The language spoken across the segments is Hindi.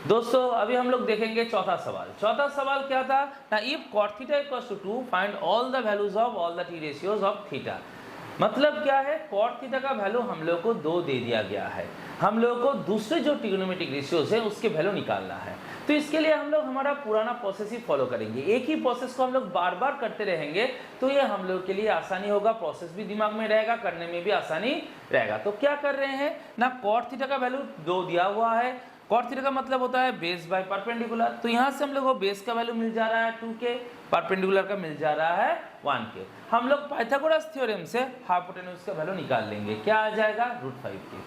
दोस्तों अभी हम लोग देखेंगे चौथा सवाल। चौथा सवाल क्या था ना, if cot theta equals to 2 find all the values of all the T ratios of theta. मतलब क्या है, cot थीटा का वैल्यू हम लोग को 2 दे दिया गया है, हम लोग को दूसरे जो ट्रिग्नोमेट्रिक रेशियोज है उसके वैल्यू निकालना है। तो इसके लिए हम लोग हमारा पुराना प्रोसेस ही फॉलो करेंगे, एक ही प्रोसेस को हम लोग बार बार करते रहेंगे, तो ये हम लोग के लिए आसानी होगा, प्रोसेस भी दिमाग में रहेगा, करने में भी आसानी रहेगा। तो क्या कर रहे हैं ना, cot थीटा का वैल्यू 2 दिया हुआ है, cot थीटा का मतलब होता है बेस बाय परपेंडिकुलर, तो यहाँ से हम लोग को बेस का वैल्यू मिल जा रहा है 2k, परपेंडिकुलर का मिल जा रहा है 1k। हम लोग पाइथागोरस थ्योरम से हाइपोटेन्यूज का वैल्यू निकाल लेंगे, क्या आ जाएगा √5k।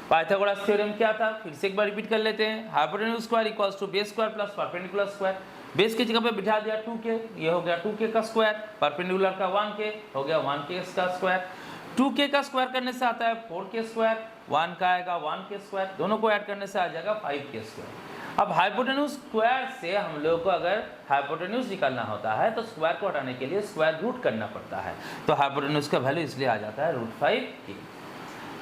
पाइथागोरस थ्योरम क्या था, फिर से एक बार रिपीट कर लेते हैं। Hypotenuse square equals to base square plus perpendicular square. Base की जगह पे बिठा दिया 2k, ये हो गया 2k का स्क्वायर, परपेंडिकुलर का 1k हो गया 1k का स्क्वायर। 2k का स्क्वायर करने से आता है 4k स्क्वायर, 1 का आएगा 1k स्क्वायर, दोनों को ऐड करने से आ जाएगा 5k स्क्वायर। अब हाइपोटेन्यूज स्क्वायर से हम लोग को अगर हाइपोटेन्यूज निकालना होता है तो स्क्वायर को हटाने के लिए स्क्वायर रूट करना पड़ता है, तो हाइपोटेन्यूज का वैल्यू इसलिए आ जाता है √5k।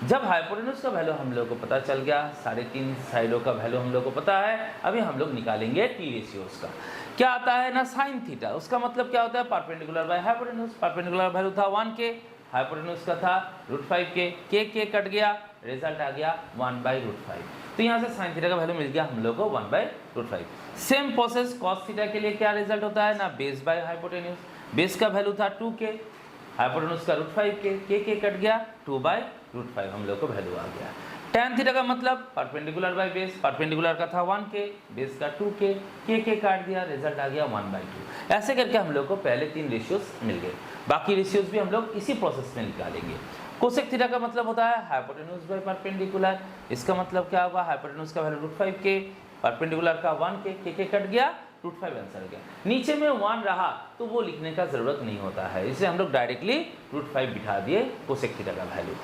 जब हाइपोटेन्यूज का वैल्यू हम लोग को पता चल गया, साढ़े 3 साइडों का वैल्यू हम लोग को पता है, अभी हम लोग निकालेंगे टी रेशियोज का। क्या आता है ना, साइन थीटा, उसका मतलब क्या होता है, perpendicular by hypotenuse. Perpendicular value था 1k, हाइपोटेन्यूज का था √5k, k कट गया, रिजल्ट आ गया 1/√5। तो यहाँ से साइन थीटा का वैल्यू मिल गया हम लोग को 1/√5। सेम प्रोसेस cos थीटा के लिए क्या रिजल्ट होता है ना, बेस बाय हाइपोटेन्यूज। बेस का वैल्यू था 2k, हाइपोटेन्यूज का √5k, k कट गया 2/√5, हम लोग को वैल्यू आ गया। tan थीटा का मतलब परपेंडिकुलर बाय बेस, परपेंडिकुलर का था 1k, बेस का 2k, k काट दिया, रिजल्ट आ गया 1/2। ऐसे करके हम लोग को पहले 3 रेशियोज मिल गए, बाकी रेशियोज भी हम लोग इसी प्रोसेस में निकालेंगे। कोसेक थीटा का मतलब होता है हाइपोटेन्यूज बाय परपेंडिकुलर, इसका मतलब क्या होगा, हाइपोटेन्यूज का वैल्यू √5k, परपेंडिकुलर का 1k, k कट गया, √5 आंसर गया। नीचे में 1 रहा तो वो लिखने का जरूरत नहीं होता है, इसलिए हम लोग डायरेक्टली √5 बिठा दिए कोसेक थीटा का वैल्यू।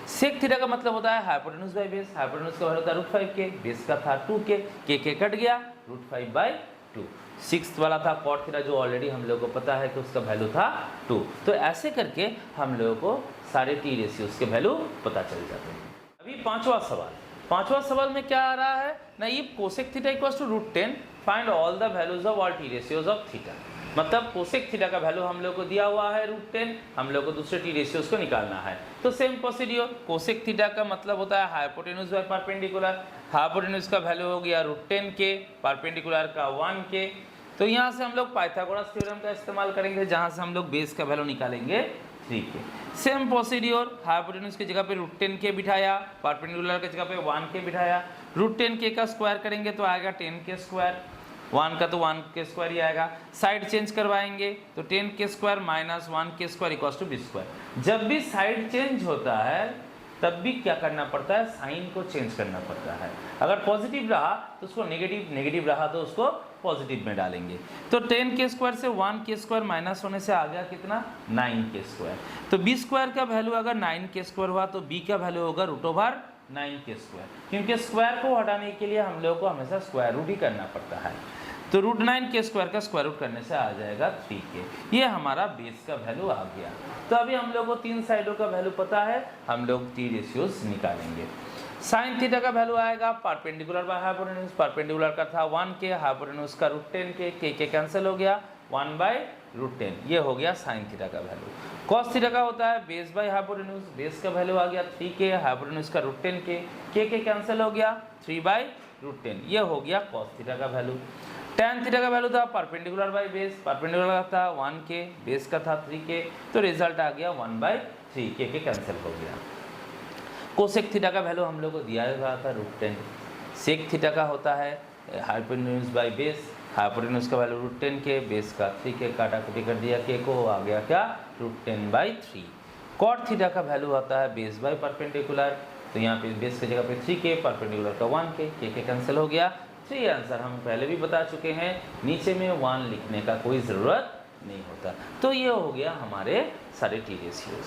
सेक थीटा का मतलब होता है हाइपोटेन्यूज बाय बेस, हाइपोटेन्यूज का वैल्यू था √5k, बेस का था 2k, k कट गया √5/2। सिक्स्थ वाला था cot थीटा, जो ऑलरेडी हम लोग को पता है कि उसका वैल्यू था 2। तो ऐसे करके हम लोगों को सारे टी रेशियोज के वैल्यू पता चल जाते हैं। अभी पांचवा सवाल में क्या आ रहा है ना, if cosec theta equals to √10 find all the values of all T ratios of theta. मतलब कोसेक थीटा का वैल्यू हम लोग को दिया हुआ है √10, हम लोग को दूसरे टी रेशियोज को निकालना है। तो सेम प्रोसीड्योर, कोसेक थीटा का मतलब होता है हाइपोटेन्यूज बाय परपेंडिकुलर, हाइपोटेन्यूज का वैल्यू हो गया √10k, परपेंडिकुलर का 1k। तो यहाँ से हम लोग पाइथागोरस थ्योरम का इस्तेमाल करेंगे, जहाँ से हम लोग बेस का वैल्यू निकालेंगे 3k। सेम प्रोसीड्योर, हाइपोटेन्यूज की जगह पे √10k बिठाया, परपेंडिकुलर की जगह पे 1k बिठाया, √10k का स्क्वायर करेंगे तो आएगा 10k स्क्वायर, 1 का तो 1k स्क्वायर ही आएगा। साइड चेंज करवाएंगे तो 10k square minus 1k square equals to b square. जब भी साइड चेंज होता है तब भी क्या करना पड़ता है, साइन को चेंज करना पड़ता है। अगर पॉजिटिव रहा तो उसको नेगेटिव, नेगेटिव रहा तो उसको पॉजिटिव में डालेंगे। तो 10k स्क्वायर से 1k स्क्वायर माइनस होने से आ गया कितना, 9k स्क्वायर। तो b स्क्वायर का वैल्यू अगर 9k स्क्वायर हुआ तो b का वैल्यू होगा √9k स्क्वायर, क्योंकि स्क्वायर को हटाने के लिए हम लोग को हमेशा स्क्वायर रूट ही करना पड़ता है। तो √9k स्क्वायर का स्क्वायर रूट करने से आ जाएगा 3k। ये हमारा बेस का वैल्यू आ गया। तो अभी हम लोग को 3 साइडों का वैल्यू पता है, हम लोग टी रेशियोज निकालेंगे। साइन थीटा का वैल्यू आएगा परपेंडिकुलर बाय हाइपोटेन्यूज, परपेंडिकुलर का था 1k, हाइपोटेन्यूज का √10k, k कैंसिल हो गया 1/√10, ये हो गया साइन थीटा का वैल्यू। कॉस थीटा का होता है बेस बाय हाइपोटेन्यूज, बेस का वैल्यू आ गया 3k, हाइपोटेन्यूज का √10k, k कैंसिल हो गया 3/√10, ये हो गया कॉस थीटा का वैल्यू। tan थीटा का वैल्यू था परपेंडिकुलर बाय बेस, परपेंडिकुलर का था 1k, बेस का था 3k, तो रिजल्ट आ गया 1/3, k कैंसिल हो गया। कोसेक थीटा का वैल्यू हम लोग को दिया हुआ था √10। सेक थीटा का होता है हाइपोटेन्यूज बाय बेस, हाइपोटेन्यूज का वैल्यू √10k, बेस का 3k, काटा कुटी कर दिया k को, आ गया क्या √10/3। कॉट थीटा का वैल्यू आता है बेस बाय परपेंडिकुलर, तो यहाँ पे बेस की जगह पे 3k, परपेंडिकुलर का 1k, k कैंसिल हो गया। तो ये आंसर हम पहले भी बता चुके हैं, नीचे में 1 लिखने का कोई ज़रूरत नहीं होता। तो ये हो गया हमारे सारे टी रेशियोज।